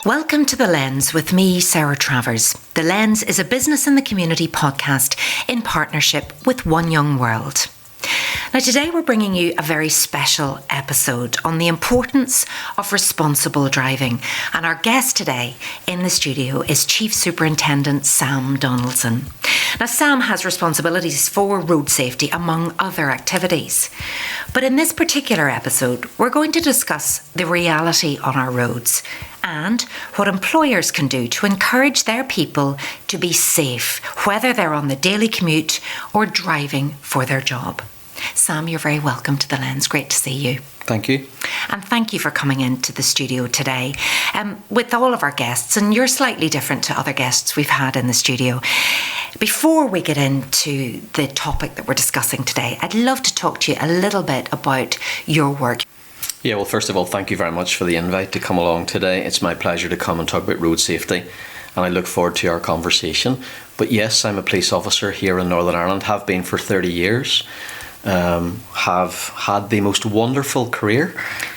Welcome to The Lens with me, Sarah Travers. The Lens is a business in the community podcast in partnership with One Young World. Now today we're bringing you a very special episode on the importance of responsible driving, and our guest today in the studio is Chief Superintendent Sam Donaldson. Now Sam has responsibilities for road safety among other activities, but in this particular episode we're going to discuss the reality on our roads and what employers can do to encourage their people to be safe, whether they're on the daily commute or driving for their job. Sam, you're very welcome to The Lens. Great to see you. Thank you. And thank you for coming into the studio today with all of our guests, and you're slightly different to other guests we've had in the studio. Before we get into the topic that we're discussing today, I'd love to talk to you a little bit about your work. Yeah, well, first of all, thank you very much for the invite to come along today. It's my pleasure to come and talk about road safety, and I look forward to our conversation. But yes, I'm a police officer here in Northern Ireland, have been for 30 years. Have had the most wonderful career,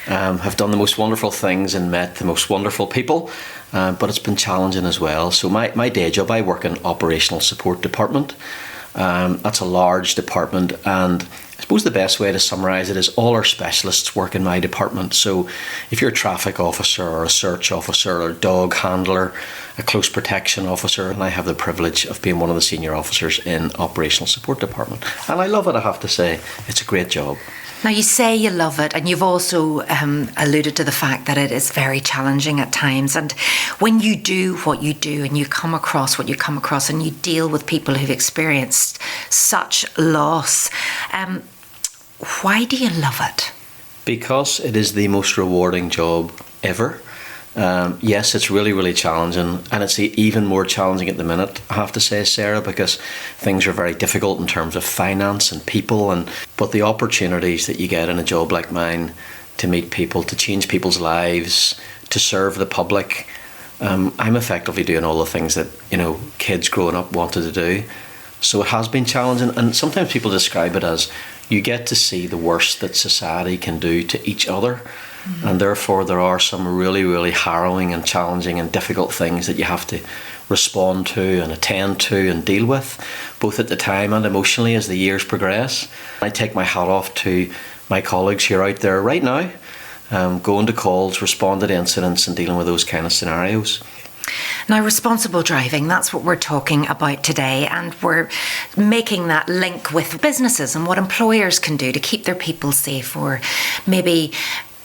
have done the most wonderful things and met the most wonderful people, but it's been challenging as well. So my day job, I work in operational support department. That's a large department, and I suppose the best way to summarise it is all our specialists work in my department. So if you're a traffic officer or a search officer or a dog handler, a close protection officer, and I have the privilege of being one of the senior officers in operational support department. And I love it, I have to say. It's a great job. Now you say you love it, and you've also alluded to the fact that it is very challenging at times. And when you do what you do and you come across what you come across and you deal with people who've experienced such loss, why do you love it? Because it is the most rewarding job ever. Yes, it's really, really challenging, and it's even more challenging at the minute, I have to say, Sarah, because things are very difficult in terms of finance and people, but the opportunities that you get in a job like mine to meet people, to change people's lives, to serve the public, I'm effectively doing all the things that, kids growing up wanted to do. So it has been challenging, and sometimes people describe it as you get to see the worst that society can do to each other. Mm-hmm. And therefore there are some really, really harrowing and challenging and difficult things that you have to respond to and attend to and deal with, both at the time and emotionally as the years progress. I take my hat off to my colleagues who are out there right now, going to calls, responding to incidents and dealing with those kind of scenarios. Now, responsible driving, that's what we're talking about today, and we're making that link with businesses and what employers can do to keep their people safe, or maybe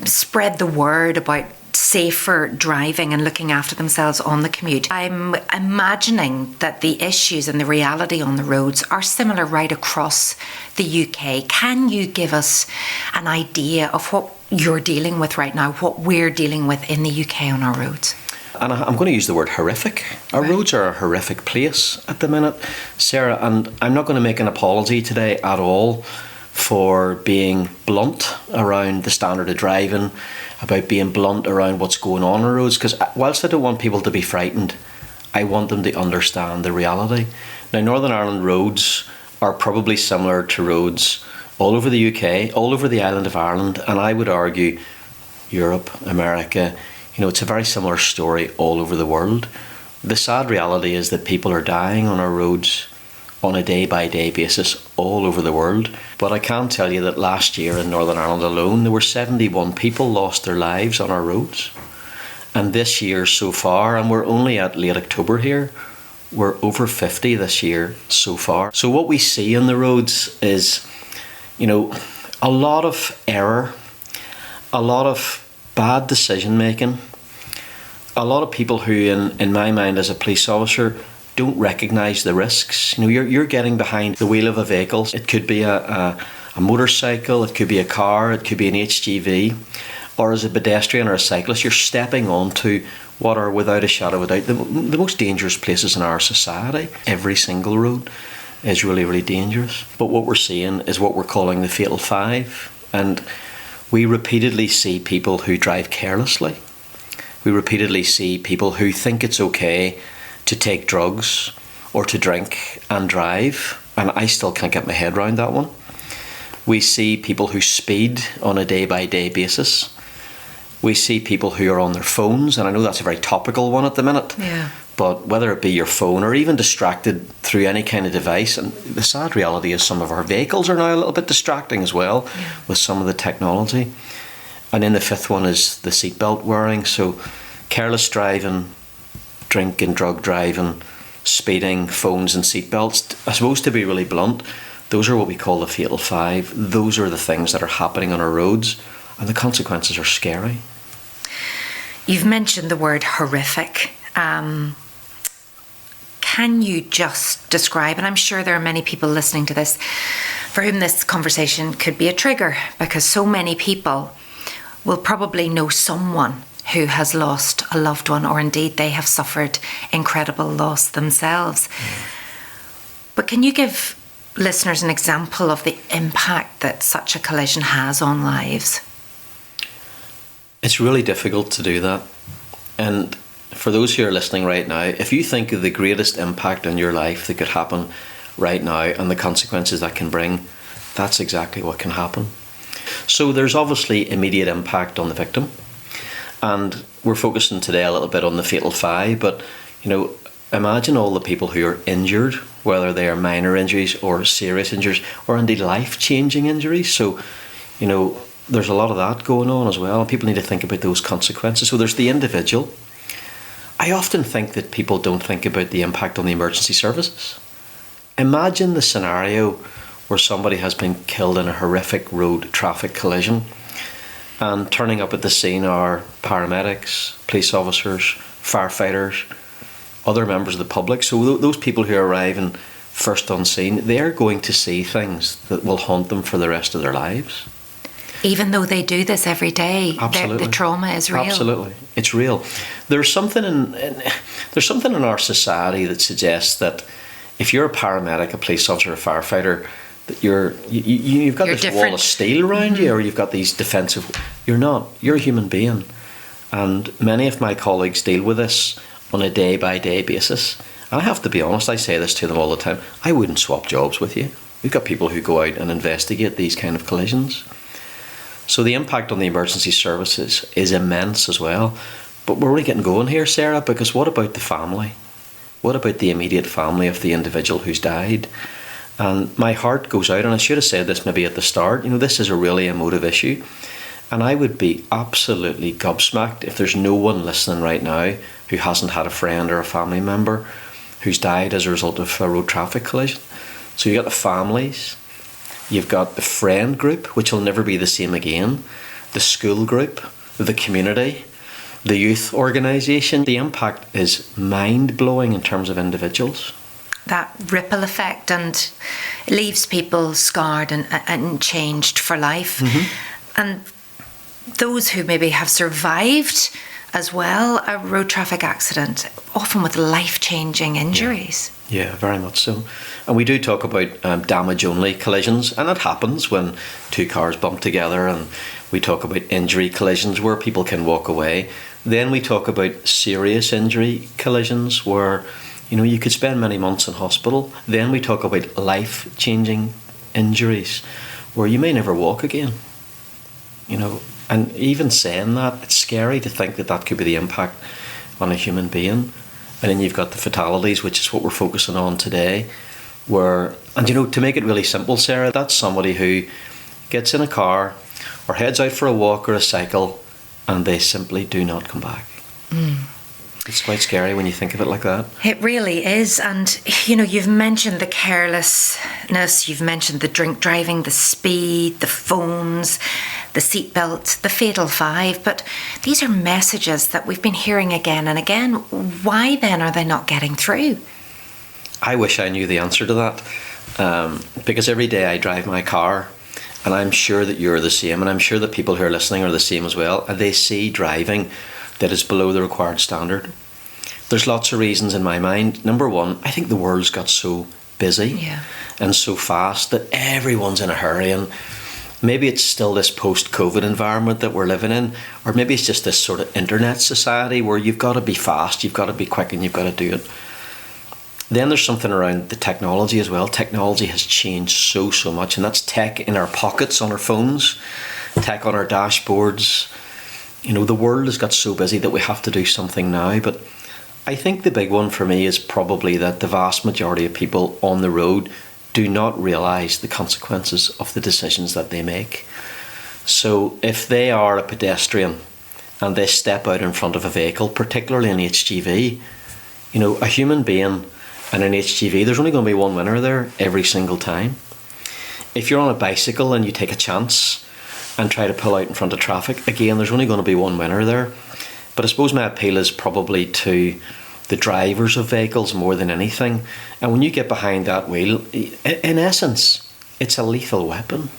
spread the word about safer driving and looking after themselves on the commute. I'm imagining that the issues and the reality on the roads are similar right across the UK. Can you give us an idea of what you're dealing with right now, what we're dealing with in the UK on our roads? And I'm going to use the word horrific. Our roads are a horrific place at the minute, Sarah, and I'm not going to make an apology today at all for being blunt around the standard of driving, about being blunt around what's going on roads, because whilst I don't want people to be frightened, I want them to understand the reality. Now, Northern Ireland roads are probably similar to roads all over the UK, all over the island of Ireland, and I would argue Europe, America. It's a very similar story all over the world. The sad reality is that people are dying on our roads on a day-by-day basis all over the world. But I can tell you that last year in Northern Ireland alone, there were 71 people lost their lives on our roads. And this year so far, and we're only at late October here, we're over 50 this year so far. So what we see on the roads is, a lot of error, a lot of bad decision making, a lot of people who in my mind as a police officer don't recognise the risks. You're getting behind the wheel of a vehicle. It could be a motorcycle, it could be a car, it could be an HGV, or as a pedestrian or a cyclist, you're stepping onto what are, without a shadow of a doubt, the most dangerous places in our society. Every single road is really, really dangerous. But what we're seeing is what we're calling the fatal five, and we repeatedly see people who drive carelessly. We repeatedly see people who think it's okay to take drugs or to drink and drive, and I still can't get my head around that one. We see people who speed on a day-by-day basis. We see people who are on their phones, and I know that's a very topical one at the minute. Yeah. But whether it be your phone or even distracted through any kind of device, and the sad reality is some of our vehicles are now a little bit distracting as well with some of the technology. And then the fifth one is the seatbelt wearing. So careless driving, drink and drug driving, speeding, phones and seatbelts. I suppose, to be really blunt, those are what we call the fatal five. Those are the things that are happening on our roads, and the consequences are scary. You've mentioned the word horrific. Can you just describe, and I'm sure there are many people listening to this for whom this conversation could be a trigger, because so many people will probably know someone who has lost a loved one, or indeed they have suffered incredible loss themselves. But can you give listeners an example of the impact that such a collision has on lives? It's really difficult to do that. And for those who are listening right now, if you think of the greatest impact on your life that could happen right now and the consequences that can bring, that's exactly what can happen. So there's obviously immediate impact on the victim. And we're focusing today a little bit on the fatal five, but imagine all the people who are injured, whether they are minor injuries or serious injuries or indeed life-changing injuries. So, there's a lot of that going on as well. People need to think about those consequences. So there's the individual. I often think that people don't think about the impact on the emergency services. Imagine the scenario where somebody has been killed in a horrific road traffic collision, and turning up at the scene are paramedics, police officers, firefighters, other members of the public. So those people who are arriving first on scene, they're going to see things that will haunt them for the rest of their lives. Even though they do this every day, the trauma is real. Absolutely, it's real. There's something in our society that suggests that if you're a paramedic, a police officer, a firefighter, that you've got this different. Wall of steel around you, or you've got these defensive. You're not. You're a human being, and many of my colleagues deal with this on a day-by-day basis. And I have to be honest, I say this to them all the time. I wouldn't swap jobs with you. We've got people who go out and investigate these kind of collisions. So the impact on the emergency services is immense as well. But we're really getting going here, Sarah, because what about the family? What about the immediate family of the individual who's died? And my heart goes out, and I should have said this maybe at the start, this is a really emotive issue. And I would be absolutely gobsmacked if there's no one listening right now who hasn't had a friend or a family member who's died as a result of a road traffic collision. So you've got the families. You've got the friend group, which will never be the same again, the school group, the community, the youth organisation. The impact is mind-blowing in terms of individuals. That ripple effect, and it leaves people scarred and changed for life. Mm-hmm. And those who maybe have survived as well a road traffic accident, often with life-changing injuries. Yeah, very much so. And we do talk about damage-only collisions, and it happens when two cars bump together, and we talk about injury collisions where people can walk away. Then we talk about serious injury collisions where, you could spend many months in hospital. Then we talk about life-changing injuries where you may never walk again. And even saying that, it's scary to think that could be the impact on a human being. And then you've got the fatalities, which is what we're focusing on today. To make it really simple, Sarah, that's somebody who gets in a car or heads out for a walk or a cycle and they simply do not come back. It's quite scary when you think of it like that. It really is. And, you've mentioned the carelessness, you've mentioned the drink driving, the speed, the phones, the seatbelt, the fatal five. But these are messages that we've been hearing again and again. Why then are they not getting through? I wish I knew the answer to that. Because every day I drive my car, and I'm sure that you're the same, and I'm sure that people who are listening are the same as well, and they see driving that is below the required standard. There's lots of reasons in my mind. Number one, I think the world's got so busy and so fast that everyone's in a hurry, and maybe it's still this post-COVID environment that we're living in, or maybe it's just this sort of internet society where you've got to be fast, you've got to be quick, and you've got to do it. Then there's something around the technology as well. Technology has changed so much, and that's tech in our pockets on our phones, tech on our dashboards, The world has got so busy that we have to do something now. But I think the big one for me is probably that the vast majority of people on the road do not realise the consequences of the decisions that they make. So if they are a pedestrian and they step out in front of a vehicle, particularly an HGV, a human being and an HGV, there's only going to be one winner there every single time. If you're on a bicycle and you take a chance and try to pull out in front of traffic, again, there's only going to be one winner there. But I suppose my appeal is probably to the drivers of vehicles more than anything. And when you get behind that wheel, in essence, it's a lethal weapon.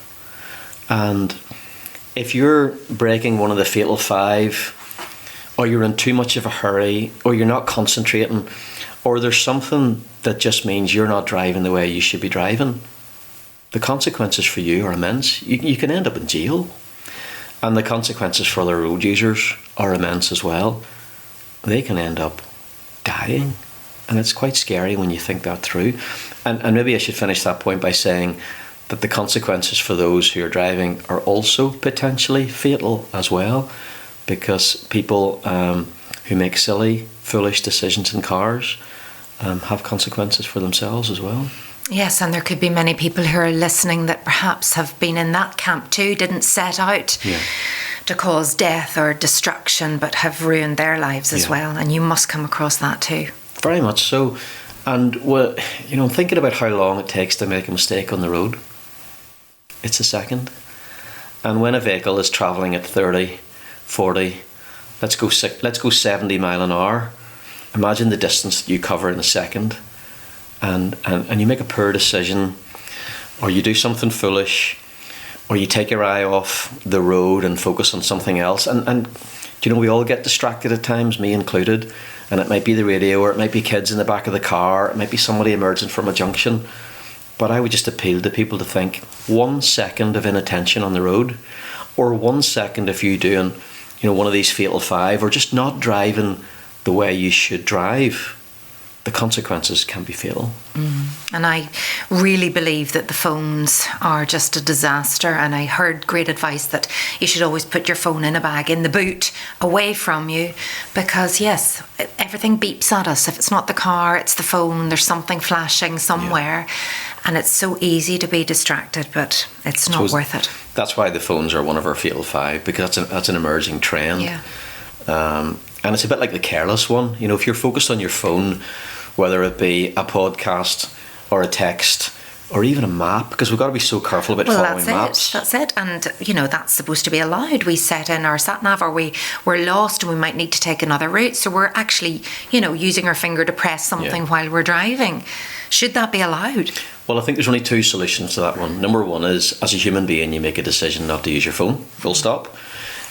And if you're breaking one of the fatal five, or you're in too much of a hurry, or you're not concentrating, or there's something that just means you're not driving the way you should be driving, the consequences for you are immense. You can end up in jail. And the consequences for other road users are immense as well. They can end up dying. And it's quite scary when you think that through. And maybe I should finish that point by saying that the consequences for those who are driving are also potentially fatal as well, because people who make silly, foolish decisions in cars have consequences for themselves as well. Yes, and there could be many people who are listening that perhaps have been in that camp too, didn't set out to cause death or destruction, but have ruined their lives as well. And you must come across that too. Very much so. And I'm thinking about how long it takes to make a mistake on the road. It's a second. And when a vehicle is travelling at 30, 40, let's go 70 mile an hour, imagine the distance that you cover in a second. And you make a poor decision, or you do something foolish, or you take your eye off the road and focus on something else. And we all get distracted at times, me included. And it might be the radio, or it might be kids in the back of the car, it might be somebody emerging from a junction. But I would just appeal to people to think 1 second of inattention on the road, or 1 second if you doing, one of these fatal five, or just not driving the way you should drive. The consequences can be fatal. And I really believe that the phones are just a disaster. And I heard great advice that you should always put your phone in a bag in the boot away from you, because yes, everything beeps at us. If it's not the car, it's the phone. There's something flashing somewhere, and it's so easy to be distracted, but it's not worth it. That's why the phones are one of our fatal five, because that's an emerging trend. And it's a bit like the careless one. If you're focused on your phone, whether it be a podcast or a text or even a map, because we've got to be so careful about following maps. That's it. And, that's supposed to be allowed. We set in our sat-nav, or we're lost and we might need to take another route. So we're actually, using our finger to press something while we're driving. Should that be allowed? Well, I think there's only two solutions to that one. Number one is, as a human being, you make a decision not to use your phone, full stop.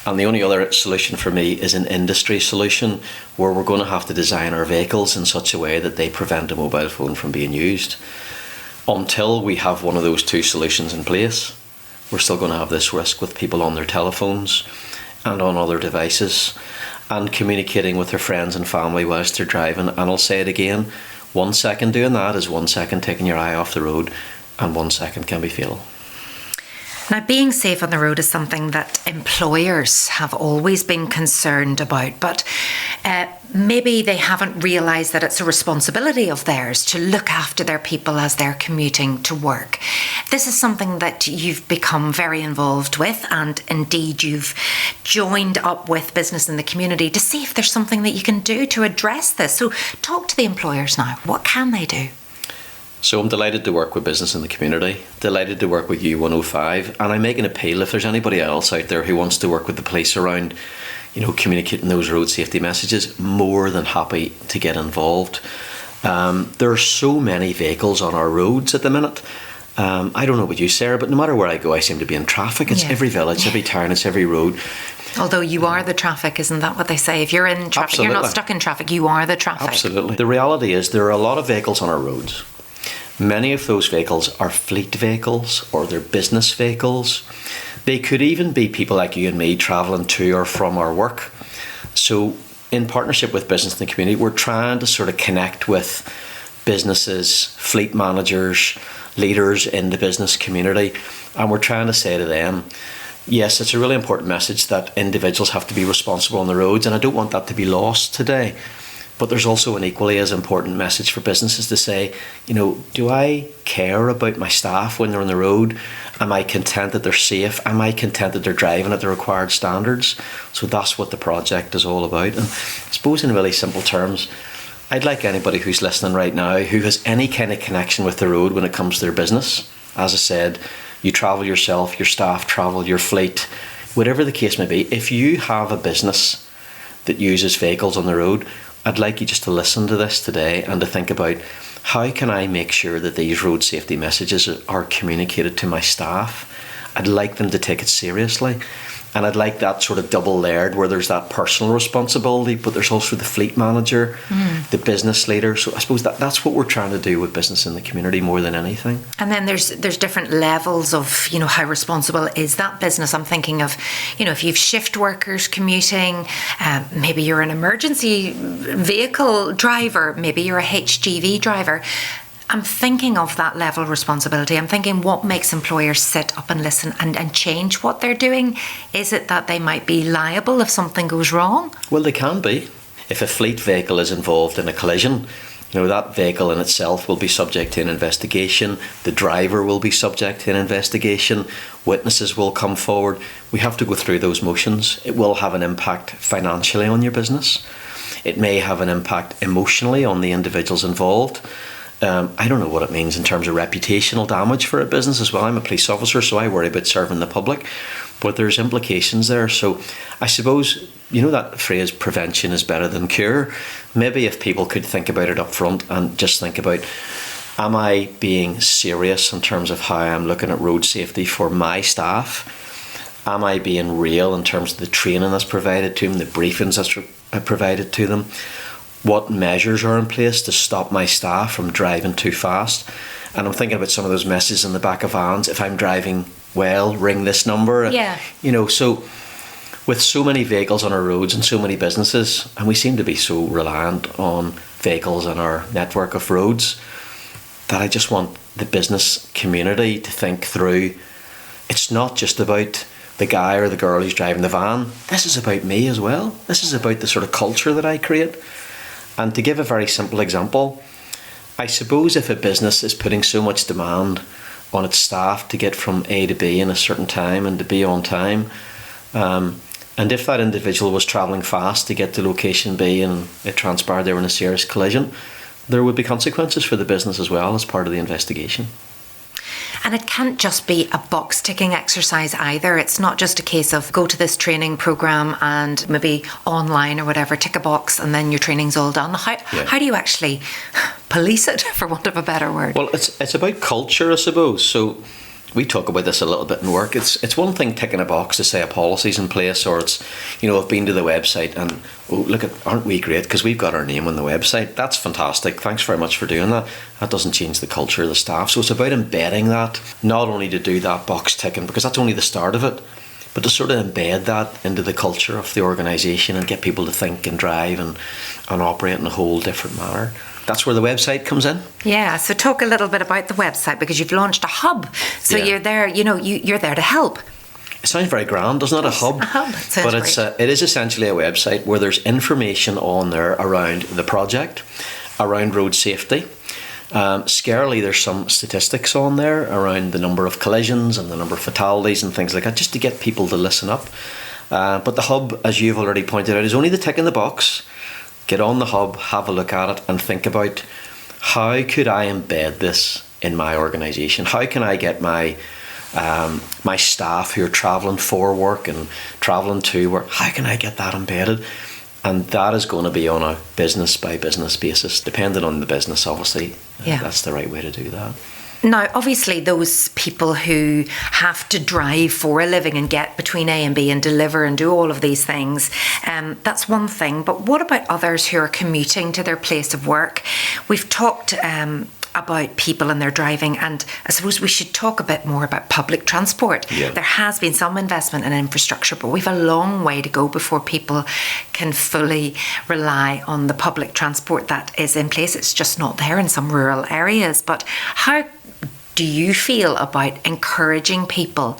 And the only other solution for me is an industry solution, where we're going to have to design our vehicles in such a way that they prevent a mobile phone from being used. Until we have one of those two solutions in place, we're still going to have this risk with people on their telephones and on other devices and communicating with their friends and family whilst they're driving. And I'll say it again, 1 second doing that is 1 second taking your eye off the road, and 1 second can be fatal. Now, being safe on the road is something that employers have always been concerned about, but maybe they haven't realised that it's a responsibility of theirs to look after their people as they're commuting to work. This is something that you've become very involved with, and indeed you've joined up with business in the community to see if there's something that you can do to address this. So talk to the employers now. What can they do? So I'm delighted to work with business in the community, delighted to work with U105, and I make an appeal if there's anybody else out there who wants to work with the police around, communicating those road safety messages, more than happy to get involved. There are so many vehicles on our roads at the minute. I don't know about you, Sarah, but no matter where I go, I seem to be in traffic. It's every village, every town, it's every road. Although you are the traffic, isn't that what they say? If you're in traffic, You're not stuck in traffic, you are the traffic. Absolutely. The reality is there are a lot of vehicles on our roads. Many of those vehicles are fleet vehicles, or they're business vehicles. They could even be people like you and me travelling to or from our work. So in partnership with business in the community, we're trying to sort of connect with businesses, fleet managers, leaders in the business community, and we're trying to say to them, Yes, it's a really important message that individuals have to be responsible on the roads, and I don't want that to be lost today. But there's also an equally as important message for businesses to say, do I care about my staff when they're on the road? Am I content that they're safe? Am I content that they're driving at the required standards? So that's what the project is all about. And I suppose in really simple terms, I'd like anybody who's listening right now who has any kind of connection with the road when it comes to their business. As I said, you travel yourself, your staff travel, your fleet, whatever the case may be. If you have a business that uses vehicles on the road, I'd like you just to listen to this today and to think about, how can I make sure that these road safety messages are communicated to my staff? I'd like them to take it seriously. And I'd like that sort of double layered, where there's that personal responsibility, but there's also the fleet manager, the business leader. So I suppose that's what we're trying to do with business in the community more than anything. And then there's different levels of, how responsible is that business. I'm thinking of, if you've shift workers commuting, maybe you're an emergency vehicle driver, maybe you're a HGV driver. I'm thinking of that level of responsibility. I'm thinking, what makes employers sit up and listen and change what they're doing? Is it that they might be liable if something goes wrong? Well, they can be. If a fleet vehicle is involved in a collision, that vehicle in itself will be subject to an investigation. The driver will be subject to an investigation. Witnesses will come forward. We have to go through those motions. It will have an impact financially on your business. It may have an impact emotionally on the individuals involved. I don't know what it means in terms of reputational damage for a business as well. I'm a police officer, so I worry about serving the public, but there's implications there. So I suppose, that phrase, prevention is better than cure. Maybe if people could think about it up front and just think about, am I being serious in terms of how I'm looking at road safety for my staff? Am I being real in terms of the training that's provided to them, the briefings that's provided to them? What measures are in place to stop my staff from driving too fast? And I'm thinking about some of those messages in the back of vans. If I'm driving well, ring this number. Yeah. So with so many vehicles on our roads and so many businesses, and we seem to be so reliant on vehicles and our network of roads, that I just want the business community to think through, it's not just about the guy or the girl who's driving the van. This is about me as well. This is about the sort of culture that I create. And to give a very simple example, I suppose if a business is putting so much demand on its staff to get from A to B in a certain time and to be on time, and if that individual was travelling fast to get to location B and it transpired they were in a serious collision, there would be consequences for the business as well as part of the investigation. And it can't just be a box ticking exercise either. It's not just a case of go to this training program and maybe online or whatever, tick a box and then your training's all done. How do you actually police it, for want of a better word? Well, it's about culture, I suppose. So we talk about this a little bit in work. It's one thing ticking a box to say a policy's in place, or it's, I've been to the website and, aren't we great because we've got our name on the website. That's fantastic. Thanks very much for doing that. That doesn't change the culture of the staff. So it's about embedding that, not only to do that box ticking, because that's only the start of it, but to sort of embed that into the culture of the organisation and get people to think and drive and operate in a whole different manner. That's where the website comes in. Yeah, so talk a little bit about the website, because you've launched a hub. So you're there, you're there to help. It sounds very grand, doesn't it? A hub. A hub. But it is essentially a website where there's information on there around the project, around road safety. Scarily, there's some statistics on there around the number of collisions and the number of fatalities and things like that, just to get people to listen up. But the hub, as you've already pointed out, is only the tick in the box. Get on the hub, have a look at it and think about, how could I embed this in my organisation? How can I get my staff who are travelling for work and travelling to work, how can I get that embedded? And that is going to be on a business by business basis, depending on the business, obviously. Yeah. That's the right way to do that. Now, obviously, those people who have to drive for a living and get between A and B and deliver and do all of these things, that's one thing. But what about others who are commuting to their place of work? We've talked about people and their driving, and I suppose we should talk a bit more about public transport. Yeah. There has been some investment in infrastructure, but we've a long way to go before people can fully rely on the public transport that is in place. It's just not there in some rural areas. But how do you feel about encouraging people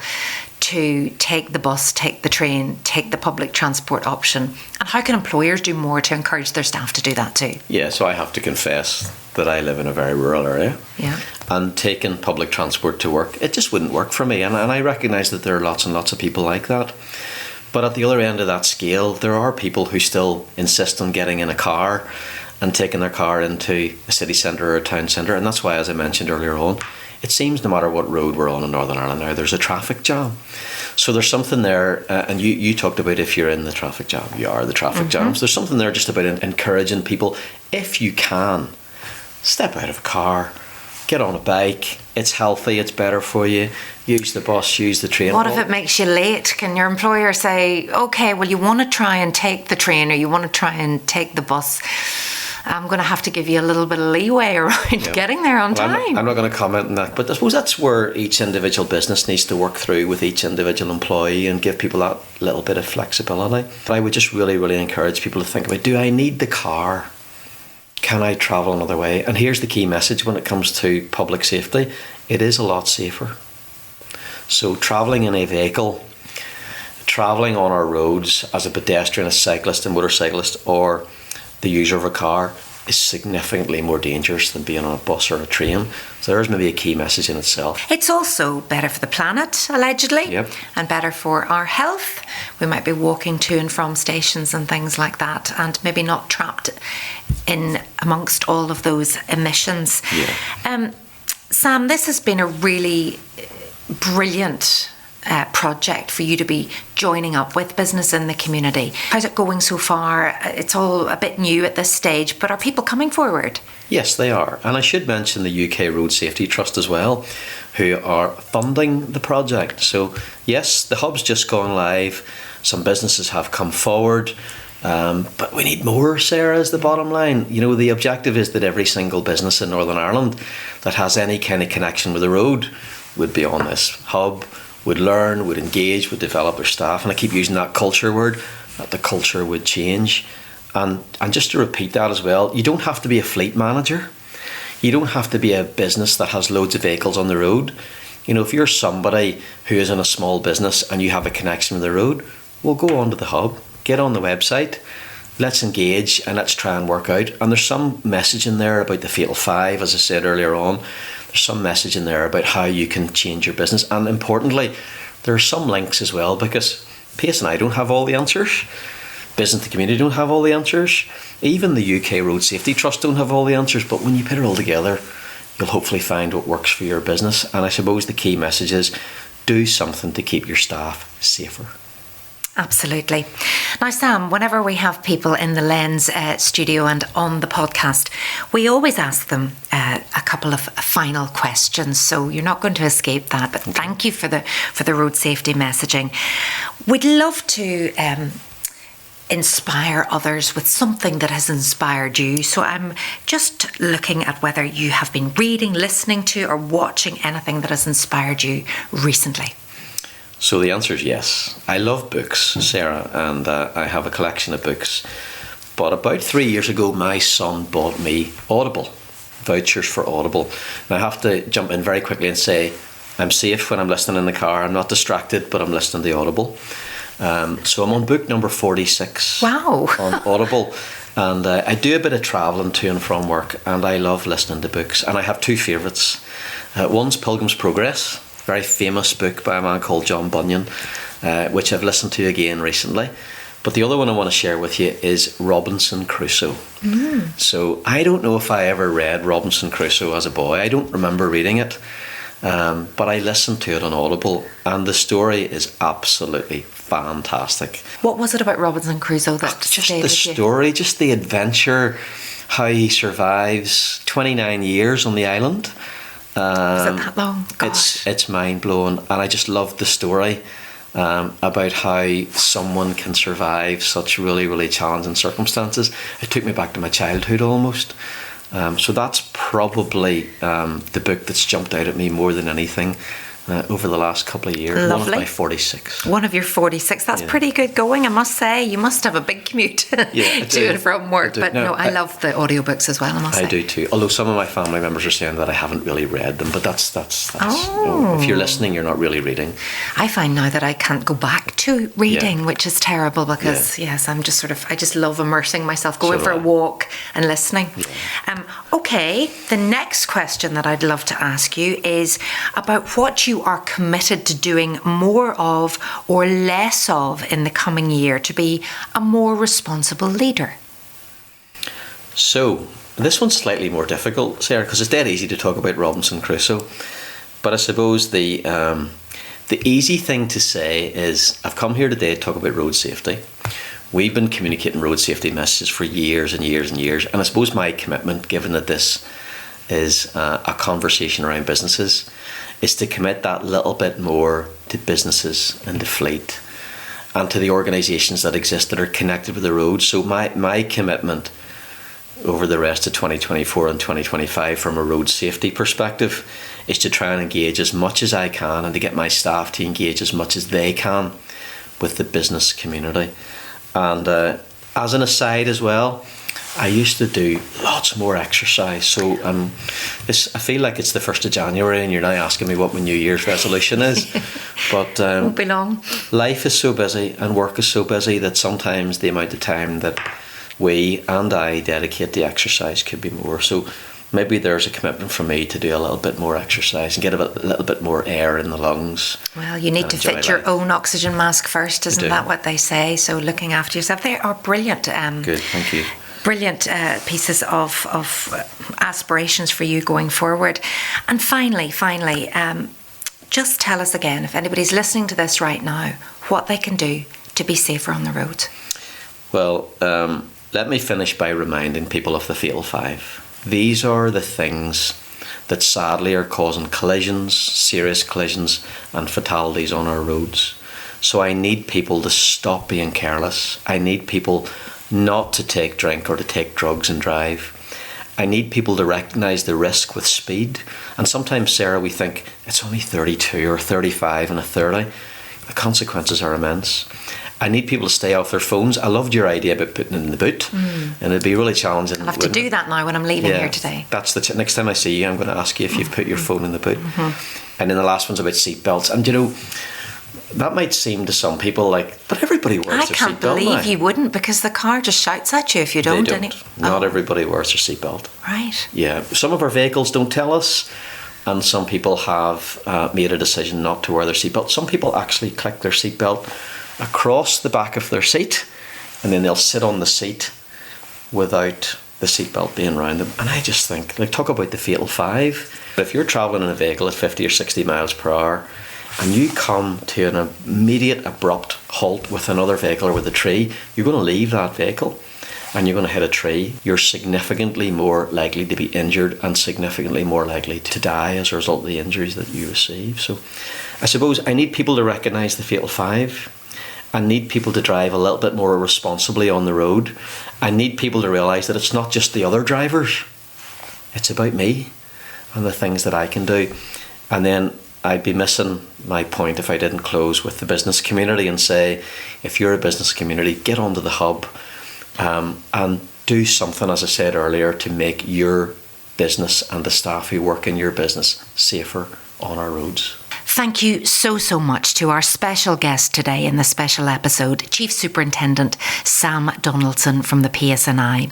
to take the bus, take the train, take the public transport option? And how can employers do more to encourage their staff to do that too? Yeah, so I have to confess that I live in a very rural area. Yeah. And taking public transport to work, it just wouldn't work for me. And I recognise that there are lots and lots of people like that. But at the other end of that scale, there are people who still insist on getting in a car and taking their car into a city centre or a town centre. And that's why, as I mentioned earlier on, it seems no matter what road we're on in Northern Ireland now, there's a traffic jam. So there's something there, and you talked about if you're in the traffic jam, you are the traffic jam. So there's something there just about encouraging people, if you can, step out of a car, get on a bike. It's healthy, it's better for you. Use the bus, use the train. What if it makes you late? Can your employer say, okay, well, you want to try and take the train or you want to try and take the bus? I'm going to have to give you a little bit of leeway around getting there on time. I'm not going to comment on that, but I suppose that's where each individual business needs to work through with each individual employee and give people that little bit of flexibility. But I would just really, really encourage people to think about, do I need the car? Can I travel another way? And here's the key message when it comes to public safety. It is a lot safer. So travelling in a vehicle, travelling on our roads as a pedestrian, a cyclist, a motorcyclist, or the user of a car is significantly more dangerous than being on a bus or a train. So there's maybe a key message in itself. It's also better for the planet, allegedly, and better for our health. We might be walking to and from stations and things like that, and maybe not trapped in amongst all of those emissions. Sam, this has been a really brilliant project for you to be joining up with business in the community. How's it going so far? It's all a bit new at this stage, but are people coming forward? Yes, they are. And I should mention the UK Road Safety Trust as well, who are funding the project. So yes, the hub's just gone live. Some businesses have come forward. But we need more, Sarah, is the bottom line. You know, the objective is that every single business in Northern Ireland that has any kind of connection with the road would be on this hub, would learn, would engage, would develop their staff. And I keep using that culture word, that the culture would change. And just to repeat that as well, you don't have to be a fleet manager. You don't have to be a business that has loads of vehicles on the road. You know, if you're somebody who is in a small business and you have a connection with the road, well, go onto the hub, get on the website, let's engage and let's try and work out. And there's some message in there about the Fatal Five, as I said earlier on. There's some message in there about how you can change your business. And importantly, there are some links as well, because Pace and I don't have all the answers. Business and the community don't have all the answers. Even the UK Road Safety Trust don't have all the answers. But when you put it all together, you'll hopefully find what works for your business. And I suppose the key message is do something to keep your staff safer. Absolutely. Now, Sam, whenever we have people in the Lens studio and on the podcast, we always ask them a couple of final questions. So you're not going to escape that. But thank you for the road safety messaging. We'd love to inspire others with something that has inspired you. So I'm just looking at whether you have been reading, listening to, or watching anything that has inspired you recently. So the answer is yes. I love books, Sarah, and I have a collection of books. But about 3 years ago, my son bought me Audible, vouchers for Audible. And I have to jump in very quickly and say, I'm safe when I'm listening in the car. I'm not distracted, but I'm listening to Audible. So I'm on book number 46 Wow. on Audible. And I do a bit of travelling to and from work, and I love listening to books. And I have two favourites. One's Pilgrim's Progress, very famous book by a man called John Bunyan, which I've listened to again recently. But the other one I want to share with you is Robinson Crusoe. So I don't know if I ever read Robinson Crusoe as a boy. I don't remember reading it. But I listened to it on Audible, and the story is absolutely fantastic. What was it about Robinson Crusoe that just stayed the with you? story, just the adventure, how he survives 29 years on the island. Is it that long? Gosh. It's mind-blowing, and I just loved the story about how someone can survive such really, really challenging circumstances. It took me back to my childhood almost. So that's probably the book that's jumped out at me more than anything over the last couple of years. Lovely. One of my 46. One of your 46. That's pretty good going, I must say. You must have a big commute to and from work. But I love the audiobooks as well, I must say. I do too. Although some of my family members are saying that I haven't really read them. But that's if you're listening, you're not really reading. I find now that I can't go back to reading, which is terrible because, yes, I'm just I just love immersing myself, going for a walk and listening. Yeah. Okay, the next question that I'd love to ask you is about what you are committed to doing more of or less of in the coming year to be a more responsible leader. So, this one's slightly more difficult, Sarah, because it's dead easy to talk about Robinson Crusoe. But I suppose the easy thing to say is I've come here today to talk about road safety. We've been communicating road safety messages for years and years and years. And I suppose my commitment, given that this is a conversation around businesses, is to commit that little bit more to businesses and to fleet and to the organisations that exist that are connected with the road. So my commitment over the rest of 2024 and 2025 from a road safety perspective is to try and engage as much as I can and to get my staff to engage as much as they can with the business community. And as an aside as well, I used to do lots more exercise. So I feel like it's the 1st of January and you're now asking me what my New Year's resolution is. But won't be long. Life is so busy and work is so busy that sometimes the amount of time that we and I dedicate to exercise could be more. So maybe there's a commitment from me to do a little bit more exercise and get a little bit more air in the lungs. Well, you need to fit your own oxygen mask first, isn't that what they say? So looking after yourself. They are brilliant. Good, thank you. Brilliant pieces of aspirations for you going forward. And finally, just tell us again, if anybody's listening to this right now, what they can do to be safer on the road. Well, let me finish by reminding people of the Fatal Five. These are the things that sadly are causing collisions, serious collisions and fatalities on our roads. So I need people to stop being careless. I need people not to take drink or to take drugs and drive. I need people to recognise the risk with speed. And sometimes, Sarah, we think it's only 32 or 35 and a 30. The consequences are immense. I need people to stay off their phones. I loved your idea about putting it in the boot, and it'd be really challenging. I'll have to do that now when I'm leaving here today. That's the next time I see you, I'm going to ask you if you've put your phone in the boot. Mm-hmm. And then the last one's about seatbelts. And that might seem to some people like, but everybody wears their seatbelt. I can't believe you wouldn't, because the car just shouts at you if you don't. They don't. Not everybody wears their seatbelt. Right. Yeah. Some of our vehicles don't tell us, and some people have made a decision not to wear their seatbelt. Some people actually click their seatbelt across the back of their seat, and then they'll sit on the seat without the seatbelt being around them. And I just think, talk about the Fatal Five. If you're travelling in a vehicle at 50 or 60 miles per hour and you come to an immediate abrupt halt with another vehicle or with a tree, you're going to leave that vehicle and you're going to hit a tree. You're significantly more likely to be injured and significantly more likely to die as a result of the injuries that you receive. So I suppose I need people to recognise the Fatal Five. I need people to drive a little bit more responsibly on the road. I need people to realise that it's not just the other drivers. It's about me and the things that I can do. And then I'd be missing my point if I didn't close with the business community and say, if you're a business community, get onto the hub and do something, as I said earlier, to make your business and the staff who work in your business safer on our roads. Thank you so much to our special guest today in the special episode, Chief Superintendent Sam Donaldson from the PSNI.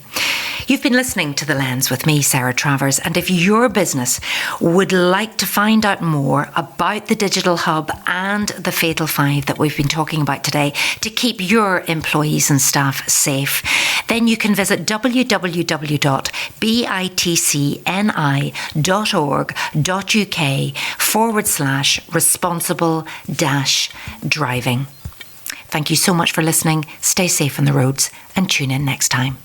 You've been listening to The Lens with me, Sarah Travers, and if your business would like to find out more about the Digital Hub and the Fatal Five that we've been talking about today to keep your employees and staff safe, then you can visit www.bitcni.org.uk/responsible-driving. Thank you so much for listening. Stay safe on the roads and tune in next time.